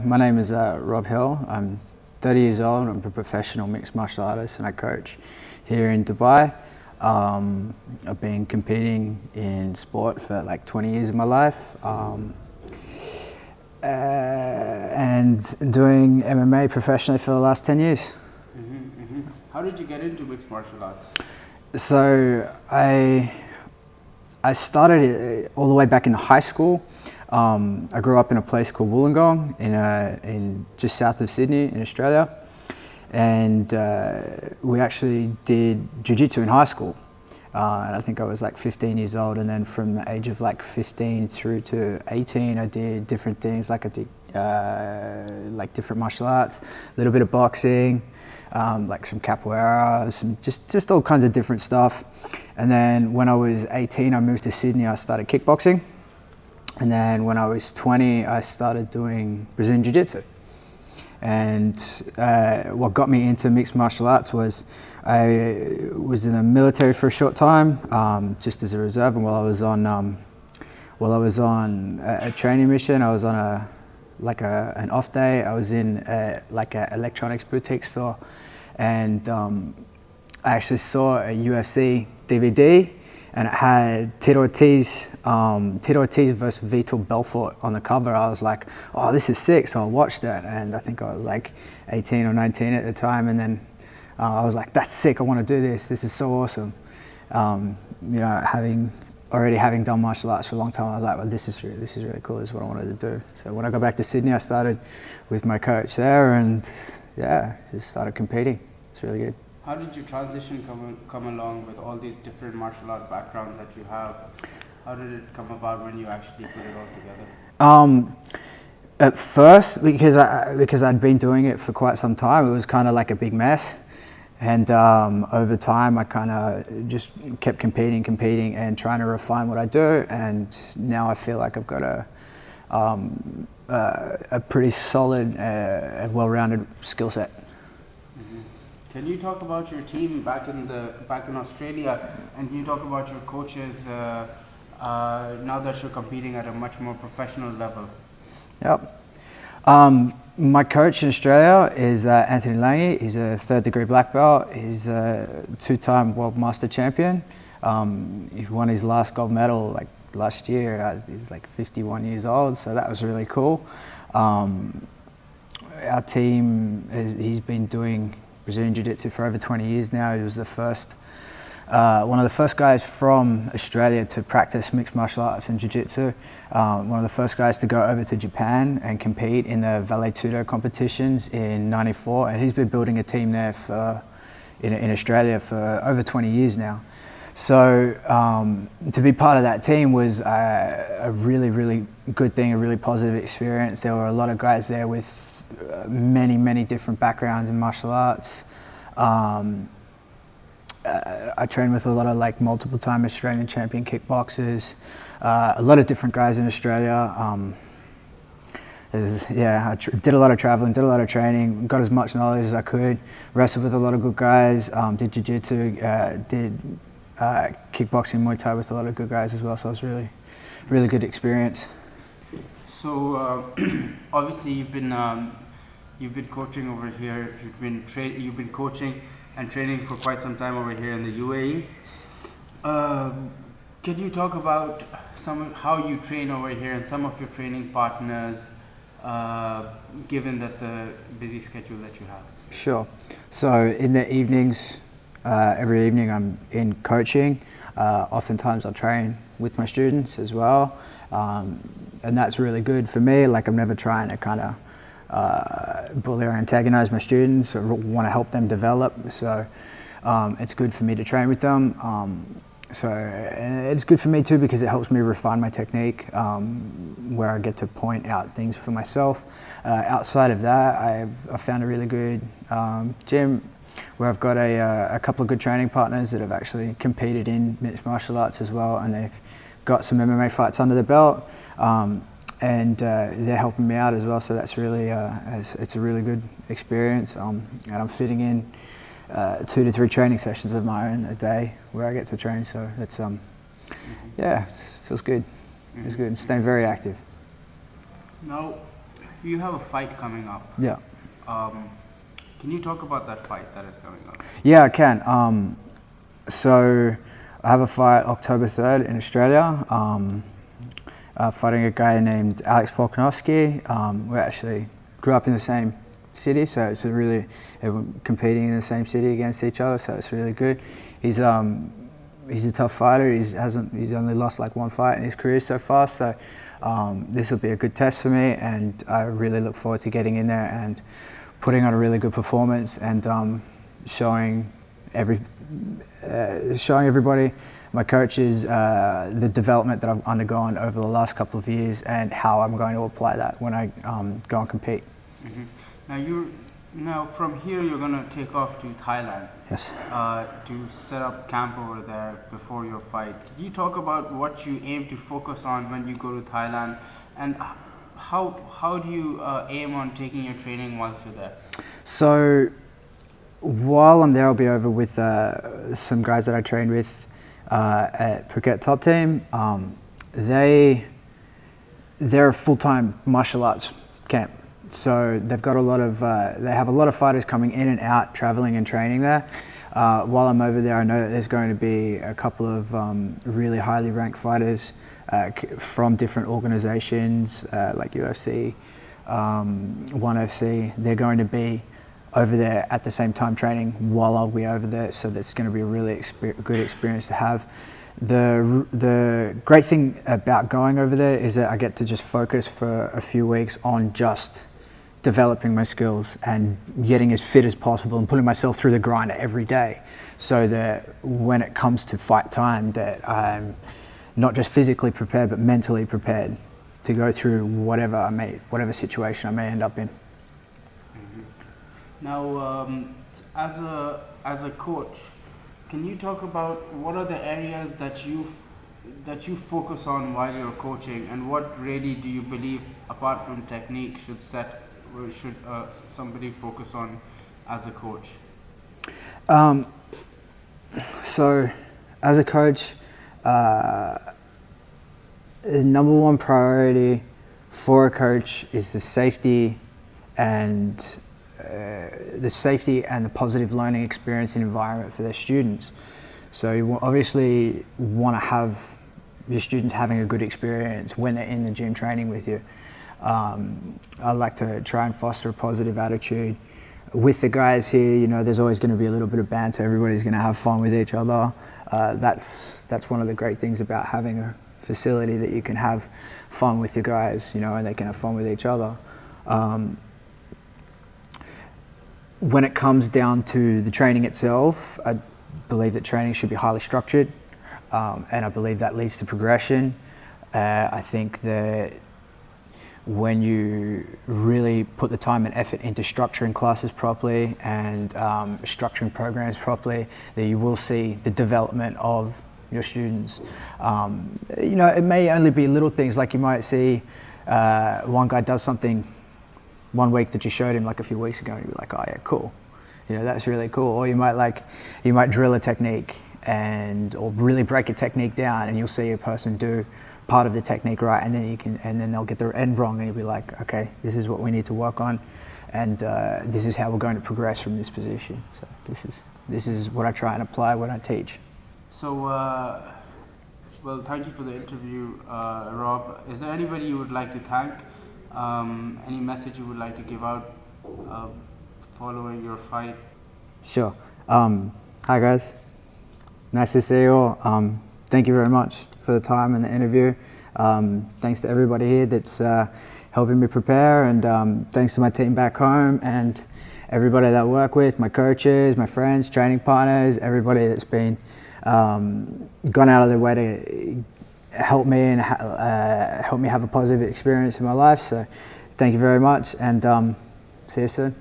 My name is Rob Hill. I'm 30 years old. I'm a professional mixed martial artist and I coach here in Dubai. I've been competing in sport for like 20 years of my life and doing MMA professionally for the last 10 years. How did you get into mixed martial arts? So I started it all the way back in high school. I grew up in a place called Wollongong in just south of Sydney in Australia, and we actually did jiu-jitsu in high school. And I think I was like 15 years old, and then from the age of like 15 through to 18, I did different things. Like I did like different martial arts, a little bit of boxing, like some capoeira, some just all kinds of different stuff. And then when I was 18, I moved to Sydney. I started kickboxing. And then when I was 20, I started doing Brazilian Jiu-Jitsu. And what got me into mixed martial arts was I was in the military for a short time, just as a reserve. And while I was on a training mission, I was on an off day. I was in like an electronics boutique store, and I actually saw a UFC DVD. And it had Tito Ortiz versus Vitor Belfort on the cover. I was like, oh, this is sick, so I watched it. And I think I was like 18 or 19 at the time. And then I was like, that's sick, I want to do this. This is so awesome. You know, having done martial arts for a long time, I was like, well, this is really cool. This is what I wanted to do. So when I got back to Sydney, I started with my coach there and yeah, just started competing. It's really good. How did your transition come along with all these different martial art backgrounds that you have? How did it come about when you actually put it all together? At first, because I'd been doing it for quite some time, it was kind of like a big mess. And over time, I kind of just kept competing and trying to refine what I do. And now I feel like I've got a pretty solid and well-rounded skill set. Can you talk about your team back in Australia, and can you talk about your coaches now that you're competing at a much more professional level? Yep. My coach in Australia is Anthony Lange. He's a third-degree black belt. He's a two-time world master champion. He won his last gold medal like last year. He's like 51 years old, so that was really cool. Our team, he's been doing Brazilian Jiu-Jitsu for over 20 years now. He was the first, one of the first guys from Australia to practice mixed martial arts and Jiu-Jitsu. One of the first guys to go over to Japan and compete in the Vale Tudo competitions in '94. And he's been building a team there in Australia for over 20 years now. So to be part of that team was a really, really good thing, a really positive experience. There were a lot of guys there with many different backgrounds in martial arts. I trained with a lot of like multiple time Australian champion kickboxers, a lot of different guys in Australia. I did a lot of traveling, did a lot of training, got as much knowledge as I could, wrestled with a lot of good guys, did jiu-jitsu, did kickboxing, Muay Thai with a lot of good guys as well. So it was really good experience. So obviously you've been coaching over here. You've been coaching and training for quite some time over here in the UAE. Can you talk about how you train over here and some of your training partners, given that the busy schedule that you have? Sure. So in the evenings, every evening I'm in coaching. Oftentimes I'll train with my students as well. And that's really good for me. Like I'm never trying to kind of bully or antagonize my students or want to help them develop. So it's good for me to train with them. And it's good for me too because it helps me refine my technique, where I get to point out things for myself. Outside of that, I've found a really good gym where I've got a couple of good training partners that have actually competed in mixed martial arts as well, and they've got some MMA fights under the belt. And they're helping me out as well, so that's really it's a really good experience. And I'm fitting in 2 to 3 training sessions of my own a day where I get to train. So that's yeah, it feels good. It's good. And staying very active. Now, You have a fight coming up. Yeah. Can you talk about that fight that is coming up? Yeah, I can. So I have a fight October 3rd in Australia, fighting a guy named Alex Volkanovski. We actually grew up in the same city, so it's we're competing in the same city against each other, so it's really good. He's a tough fighter. He's only lost like one fight in his career so far, so this will be a good test for me, and I really look forward to getting in there and putting on a really good performance and showing everybody, my coaches, the development that I've undergone over the last couple of years and how I'm going to apply that when I go and compete. Mm-hmm. Now from here you're going to take off to Thailand. Yes. To set up camp over there before your fight. Can you talk about what you aim to focus on when you go to Thailand, and how do you aim on taking your training once you're there? So while I'm there, I'll be over with some guys that I trained with at Phuket Top Team. They're a full-time martial arts camp. So they've got they have a lot of fighters coming in and out, traveling and training there. While I'm over there, I know that there's going to be a couple of really highly ranked fighters from different organizations like UFC, ONE FC. They're going to be over there at the same time training while I'll be over there, so that's going to be a really good experience to have. The great thing about going over there is that I get to just focus for a few weeks on just developing my skills and getting as fit as possible and putting myself through the grinder every day, so that when it comes to fight time that I'm not just physically prepared but mentally prepared to go through whatever situation I may end up in. Mm-hmm. Now, as a coach, can you talk about what are the areas that you focus on while you're coaching, and what really do you believe, apart from technique, should somebody focus on as a coach? So, as a coach, the number one priority for a coach is the safety and the positive learning experience and environment for their students. So you obviously want to have your students having a good experience when they're in the gym training with you. I like to try and foster a positive attitude with the guys here. You know, there's always going to be a little bit of banter. Everybody's going to have fun with each other. That's one of the great things about having a facility, that you can have fun with your guys, you know, and they can have fun with each other. When it comes down to the training itself, I believe that training should be highly structured, and I believe that leads to progression. I think that when you really put the time and effort into structuring classes properly and structuring programs properly, that you will see the development of your students. You know, it may only be little things, like you might see one guy does something one week that you showed him like a few weeks ago, and you'd be like, oh yeah, cool. You know, that's really cool. Or you might drill a technique or really break a technique down, and you'll see a person do part of the technique right, and then they'll get their end wrong, and you'll be like, okay, this is what we need to work on, and this is how we're going to progress from this position. So this is what I try and apply when I teach. So, well, thank you for the interview, Rob. Is there anybody you would like to thank? Any message you would like to give out following your fight? Sure. Hi guys. Nice to see you all. Thank you very much for the time and the interview. Thanks to everybody here that's helping me prepare, and thanks to my team back home and everybody that I work with, my coaches, my friends, training partners, everybody that's been gone out of their way to help me and help me have a positive experience in my life. So thank you very much, and see you soon.